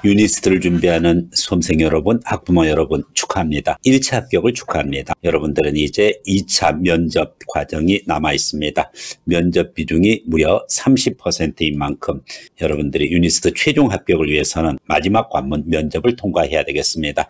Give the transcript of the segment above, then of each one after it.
유니스트를 준비하는 수험생 여러분, 학부모 여러분 축하합니다. 1차 합격을 축하합니다. 여러분들은 이제 2차 면접 과정이 남아 있습니다. 면접 비중이 무려 30%인 만큼 여러분들이 유니스트 최종 합격을 위해서는 마지막 관문 면접을 통과해야 되겠습니다.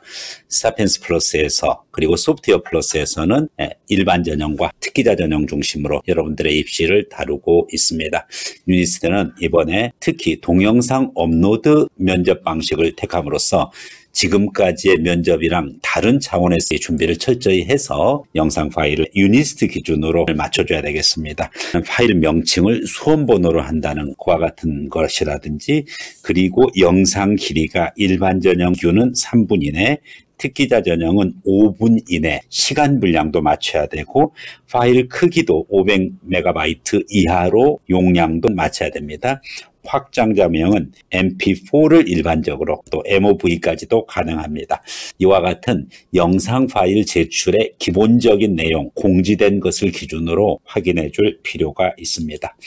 사피엔스 플러스에서 그리고 소프트웨어 플러스에서는 일반 전형과 특기자 전형 중심으로 여러분들의 입시를 다루고 있습니다. 유니스트는 이번에 특히 동영상 업로드 면접 방식을 택함으로써 지금까지의 면접이랑 다른 차원에서의 준비를 철저히 해서 영상 파일을 유니스트 기준으로 맞춰줘야 되겠습니다. 파일 명칭을 수험번호로 한다는 그와 같은 것이라든지, 그리고 영상 길이가 일반 전형 기준은 3분 이내, 특기자 전형은 5분 이내, 시간 분량도 맞춰야 되고 파일 크기도 500MB 이하로 용량도 맞춰야 됩니다. 확장자명은 MP4를 일반적으로 또 MOV까지도 가능합니다. 이와 같은 영상 파일 제출의 기본적인 내용, 공지된 것을 기준으로 확인해 줄 필요가 있습니다.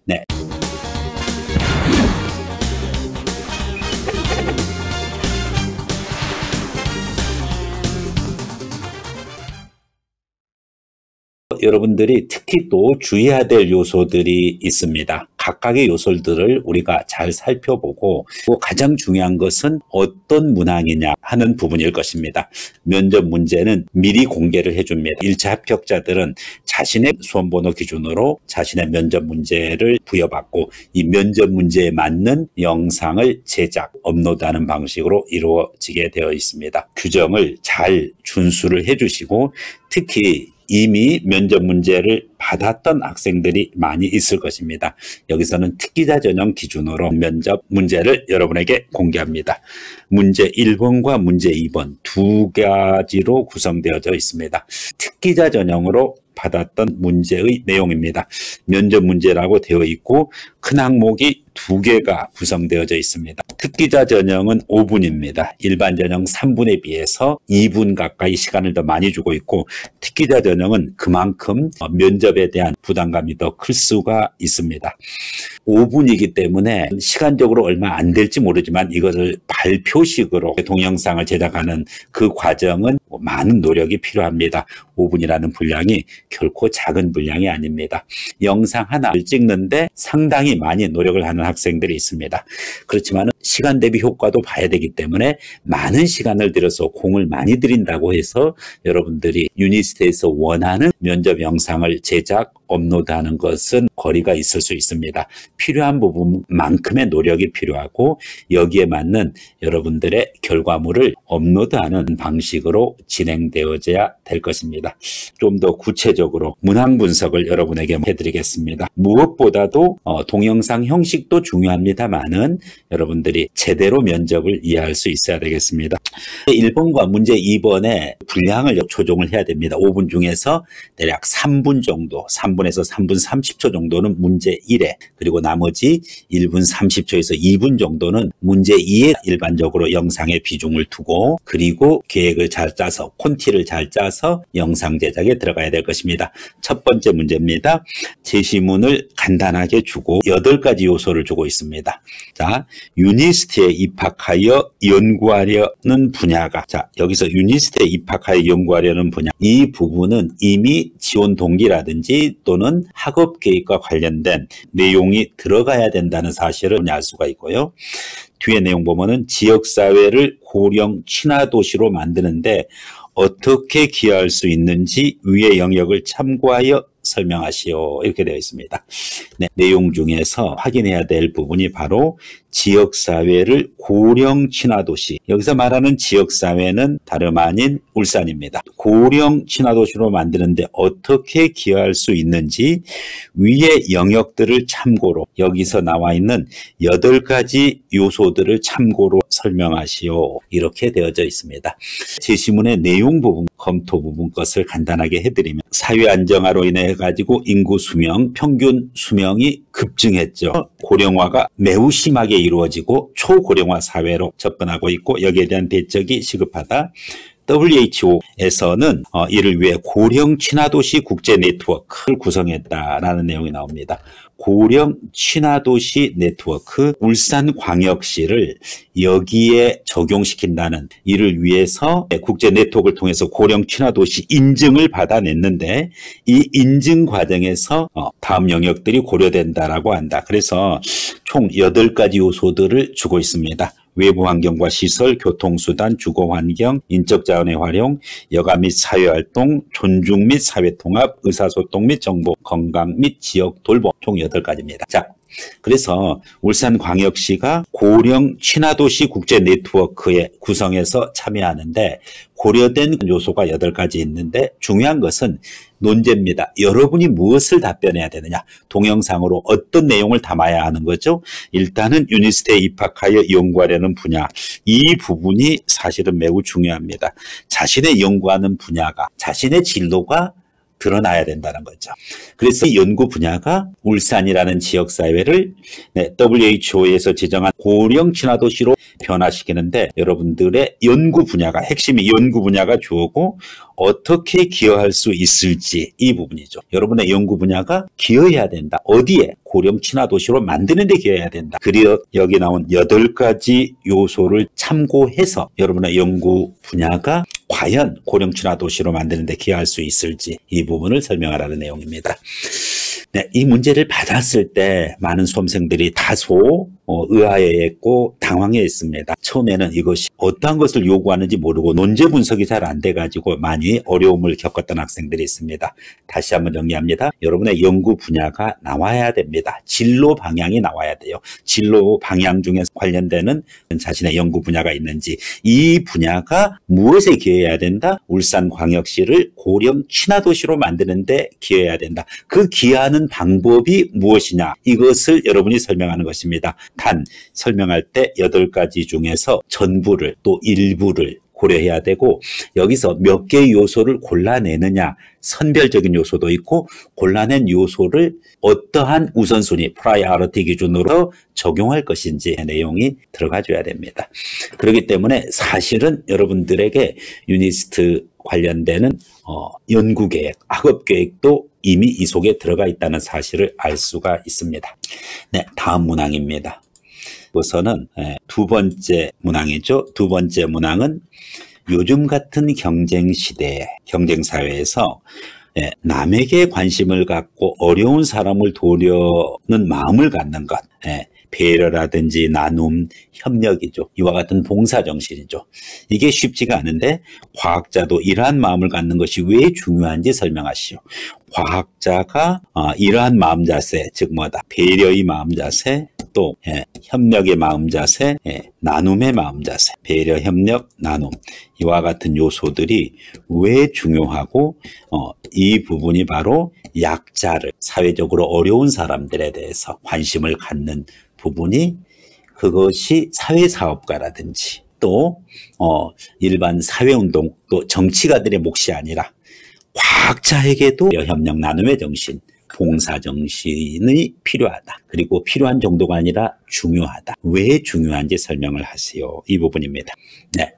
네. 여러분들이 특히 또 주의해야 될 요소들이 있습니다. 각각의 요소들을 우리가 잘 살펴보고, 가장 중요한 것은 어떤 문항이냐 하는 부분일 것입니다. 면접 문제는 미리 공개를 해줍니다. 1차 합격자들은 자신의 수험번호 기준으로 자신의 면접 문제를 부여받고 이 면접 문제에 맞는 영상을 제작, 업로드하는 방식으로 이루어지게 되어 있습니다. 규정을 잘 준수를 해주시고, 특히 이미 면접 문제를 받았던 학생들이 많이 있을 것입니다. 여기서는 특기자 전형 기준으로 면접 문제를 여러분에게 공개합니다. 문제 1번과 문제 2번 두 가지로 구성되어져 있습니다. 특기자 전형으로 받았던 문제의 내용입니다. 면접 문제라고 되어 있고 큰 항목이 2개가 구성되어져 있습니다. 특기자 전형은 5분입니다. 일반 전형 3분에 비해서 2분 가까이 시간을 더 많이 주고 있고, 특기자 전형은 그만큼 면접에 대한 부담감이 더 클 수가 있습니다. 5분이기 때문에 시간적으로 얼마 안 될지 모르지만 이것을 발표식으로 동영상을 제작하는 그 과정은 많은 노력이 필요합니다. 5분이라는 분량이 결코 작은 분량이 아닙니다. 영상 하나를 찍는데 상당히 많이 노력을 하는 학생들이 있습니다. 그렇지만 시간 대비 효과도 봐야 되기 때문에 많은 시간을 들여서 공을 많이 들인다고 해서 여러분들이 유니스트에서 원하는 면접 영상을 제작, 업로드하는 것은 거리가 있을 수 있습니다. 필요한 부분만큼의 노력이 필요하고 여기에 맞는 여러분들의 결과물을 업로드하는 방식으로 진행되어져야 될 것입니다. 좀 더 구체적으로 문항 분석을 여러분에게 해드리겠습니다. 무엇보다도 동영상 형식도 중요합니다만은 여러분들이 제대로 면접을 이해할 수 있어야 되겠습니다. 1번과 문제 2번에 분량을 조정을 해야 됩니다. 5분 중에서 대략 3분 정도, 3분에서 3분 30초 정도는 문제 1에, 그리고 나머지 1분 30초에서 2분 정도는 문제 2에 일반적으로 영상에 비중을 두고, 그리고 계획을 잘 짜서, 콘티를 잘 짜서 영상 제작에 들어가야 될 것입니다. 첫 번째 문제입니다. 제시문을 간단하게 주고 8가지 요소를 주고 있습니다. 자, 유니스트에 입학하여 연구하려는 분야가, 자, 여기서 유니스트에 입학하여 연구하려는 분야, 이 부분은 이미 지원 동기라든지 또는 학업 계획과 관련된 내용이 들어가야 된다는 사실을 알 수가 있고요. 뒤에 내용 보면은 지역사회를 고령 친화도시로 만드는데 어떻게 기여할 수 있는지 위의 영역을 참고하여 설명하시오, 이렇게 되어 있습니다. 네, 내용 중에서 확인해야 될 부분이 바로 지역사회를 고령 친화도시, 여기서 말하는 지역사회는 다름 아닌 울산입니다. 고령 친화도시로 만드는데 어떻게 기여할 수 있는지 위의 영역들을 참고로, 여기서 나와 있는 8가지 요소들을 참고로 설명하시오, 이렇게 되어져 있습니다. 제시문의 내용 부분, 검토 부분 것을 간단하게 해드리면, 사회 안정화로 인해 가지고 인구 수명, 평균 수명이 급증했죠. 고령화가 매우 심하게 이루어지고 초고령화 사회로 접근하고 있고 여기에 대한 대책이 시급하다. WHO에서는 이를 위해 고령 친화도시 국제 네트워크를 구성했다라는 내용이 나옵니다. 고령 친화도시 네트워크 울산광역시를 여기에 적용시킨다는 이를 위해서 국제 네트워크를 통해서 고령 친화도시 인증을 받아냈는데 이 인증 과정에서 다음 영역들이 고려된다라고 한다. 그래서 총 8가지 요소들을 주고 있습니다. 외부 환경과 시설, 교통수단, 주거환경, 인적자원의 활용, 여가 및 사회활동, 존중 및 사회통합, 의사소통 및 정보, 건강 및 지역 돌봄 총 8가지입니다. 자, 그래서 울산광역시가 고령 친화도시 국제 네트워크에 구성해서 참여하는데 고려된 요소가 8가지 있는데 중요한 것은 논제입니다. 여러분이 무엇을 답변해야 되느냐, 동영상으로 어떤 내용을 담아야 하는 거죠. 일단은 유니스트에 입학하여 연구하려는 분야, 이 부분이 사실은 매우 중요합니다. 자신의 연구하는 분야가, 자신의 진로가 드러나야 된다는 거죠. 그래서 연구 분야가 울산이라는 지역사회를 WHO에서 지정한 고령 친화도시로 변화시키는데 여러분들의 연구 분야가, 핵심이 연구 분야가 주어고 어떻게 기여할 수 있을지 이 부분이죠. 여러분의 연구 분야가 기여해야 된다. 어디에? 고령 친화도시로 만드는 데 기여해야 된다. 그리고 여기 나온 8가지 요소를 참고해서 여러분의 연구 분야가 과연 고령 친화도시로 만드는 데 기여할 수 있을지 이 부분을 설명하라는 내용입니다. 네, 이 문제를 받았을 때 많은 수험생들이 다소 의아해했고 당황해했습니다. 처음에는 이것이 어떠한 것을 요구하는지 모르고 논제 분석이 잘 안 돼가지고 많이 어려움을 겪었던 학생들이 있습니다. 다시 한번 정리합니다. 여러분의 연구 분야가 나와야 됩니다. 진로 방향이 나와야 돼요. 진로 방향 중에 관련되는 자신의 연구 분야가 있는지, 이 분야가 무엇에 기여해야 된다? 울산광역시를 고령 친화도시로 만드는 데 기여해야 된다. 그 기여하는 방법이 무엇이냐, 이것을 여러분이 설명하는 것입니다. 단 설명할 때 8가지 중에서 전부를 또 일부를 고려해야 되고 여기서 몇 개의 요소를 골라내느냐, 선별적인 요소도 있고 골라낸 요소를 어떠한 우선순위, 프라이어리티 기준으로 적용할 것인지 내용이 들어가줘야 됩니다. 그렇기 때문에 사실은 여러분들에게 유니스트 관련되는 연구계획, 학업계획도 이미 이 속에 들어가 있다는 사실을 알 수가 있습니다. 네, 다음 문항입니다. 우선은 2번째 문항이죠. 2번째 문항은 요즘 같은 경쟁시대에, 경쟁사회에서 남에게 관심을 갖고 어려운 사람을 도우려는 마음을 갖는 것, 배려라든지 나눔, 협력이죠. 이와 같은 봉사정신이죠. 이게 쉽지가 않은데 과학자도 이러한 마음을 갖는 것이 왜 중요한지 설명하시오. 과학자가 이러한 마음 자세, 즉 뭐다? 배려의 마음 자세, 또 협력의 마음 자세, 나눔의 마음 자세, 배려, 협력, 나눔, 이와 같은 요소들이 왜 중요하고 이 부분이 바로 약자를, 사회적으로 어려운 사람들에 대해서 관심을 갖는 부분이, 그것이 사회사업가라든지 또 일반 사회운동, 또 정치가들의 몫이 아니라 과학자에게도 협력, 나눔의 정신, 봉사정신이 필요하다. 그리고 필요한 정도가 아니라 중요하다. 왜 중요한지 설명을 하세요. 이 부분입니다. 네,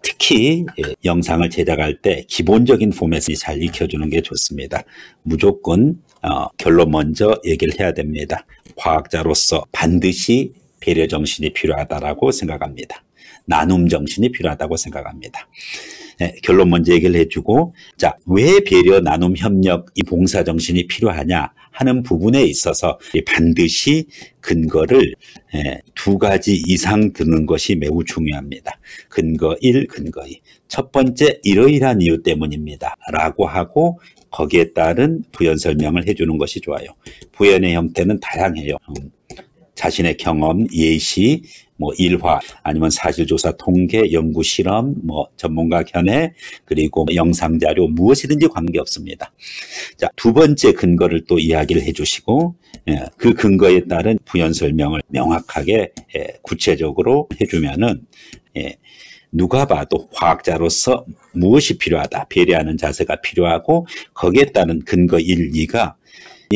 특히 영상을 제작할 때 기본적인 포맷을 잘 익혀주는 게 좋습니다. 무조건 결론 먼저 얘기를 해야 됩니다. 과학자로서 반드시 배려정신이 필요하다고 생각합니다. 나눔 정신이 필요하다고 생각합니다. 네, 결론 먼저 얘기를 해주고, 자, 왜 배려, 나눔, 협력, 이 봉사정신이 필요하냐 하는 부분에 있어서 반드시 근거를 2가지 이상 드는 것이 매우 중요합니다. 근거 1, 근거 2. 첫 번째, 이러이러한 이유 때문입니다 라고 하고 거기에 따른 부연 설명을 해주는 것이 좋아요. 부연의 형태는 다양해요. 자신의 경험, 예시, 일화, 아니면 사실조사, 통계, 연구 실험, 전문가 견해, 그리고 영상자료, 무엇이든지 관계없습니다. 자, 2번째 근거를 또 이야기를 해주시고, 그 근거에 따른 부연 설명을 명확하게 구체적으로 해주면은, 누가 봐도 과학자로서 무엇이 필요하다, 배려하는 자세가 필요하고, 거기에 따른 근거 1, 2가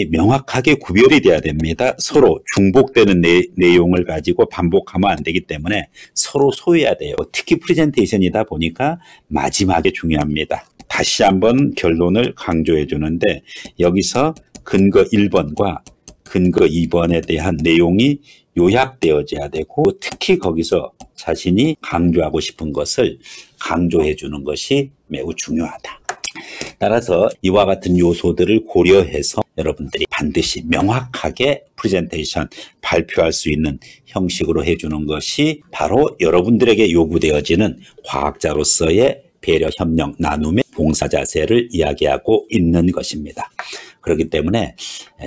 명확하게 구별이 돼야 됩니다. 서로 중복되는 내용을 가지고 반복하면 안 되기 때문에 서로 소유해야 돼요. 특히 프레젠테이션이다 보니까 마지막에 중요합니다. 다시 한번 결론을 강조해 주는데 여기서 근거 1번과 근거 2번에 대한 내용이 요약되어져야 되고 특히 거기서 자신이 강조하고 싶은 것을 강조해 주는 것이 매우 중요하다. 따라서 이와 같은 요소들을 고려해서 여러분들이 반드시 명확하게 프레젠테이션 발표할 수 있는 형식으로 해주는 것이 바로 여러분들에게 요구되어지는 과학자로서의 배려, 협력, 나눔의 봉사 자세를 이야기하고 있는 것입니다. 그렇기 때문에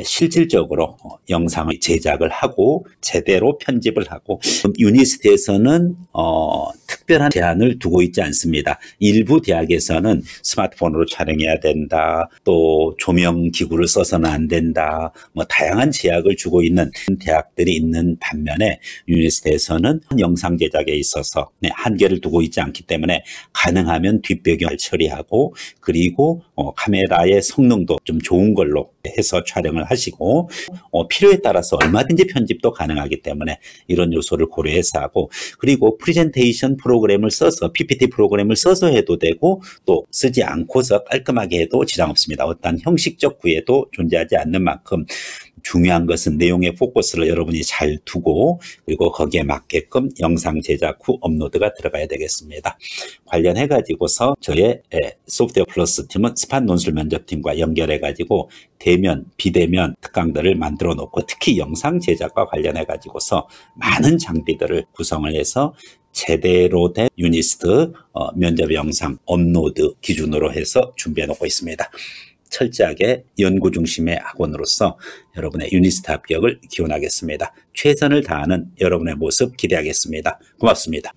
실질적으로 영상을 제작을 하고 제대로 편집을 하고 유니스트에서는 특별한 제한을 두고 있지 않습니다. 일부 대학에서는 스마트폰으로 촬영해야 된다, 또 조명 기구를 써서는 안 된다, 뭐 다양한 제약을 주고 있는 대학들이 있는 반면에 유니스트에서는 영상 제작에 있어서 한계를 두고 있지 않기 때문에 가능하면 뒷배경을 처리하고 그리고 카메라의 성능도 좀 좋은 걸로 해서 촬영을 하시고 필요에 따라서 얼마든지 편집도 가능하기 때문에 이런 요소를 고려해서 하고 그리고 프레젠테이션 프로그램을 써서 PPT 프로그램을 써서 해도 되고 또 쓰지 않고서 깔끔하게 해도 지장 없습니다. 어떤 형식적 구애도 존재하지 않는 만큼 중요한 것은 내용의 포커스를 여러분이 잘 두고 그리고 거기에 맞게끔 영상 제작 후 업로드가 들어가야 되겠습니다. 관련해 가지고서 저의 소프트웨어 플러스 팀은 스팟 논술 면접팀과 연결해 가지고 대면, 비대면 특강들을 만들어 놓고 특히 영상 제작과 관련해 가지고서 많은 장비들을 구성을 해서 제대로 된 유니스트 면접 영상 업로드 기준으로 해서 준비해 놓고 있습니다. 철저하게 연구 중심의 학원으로서 여러분의 유니스트 합격을 기원하겠습니다. 최선을 다하는 여러분의 모습 기대하겠습니다. 고맙습니다.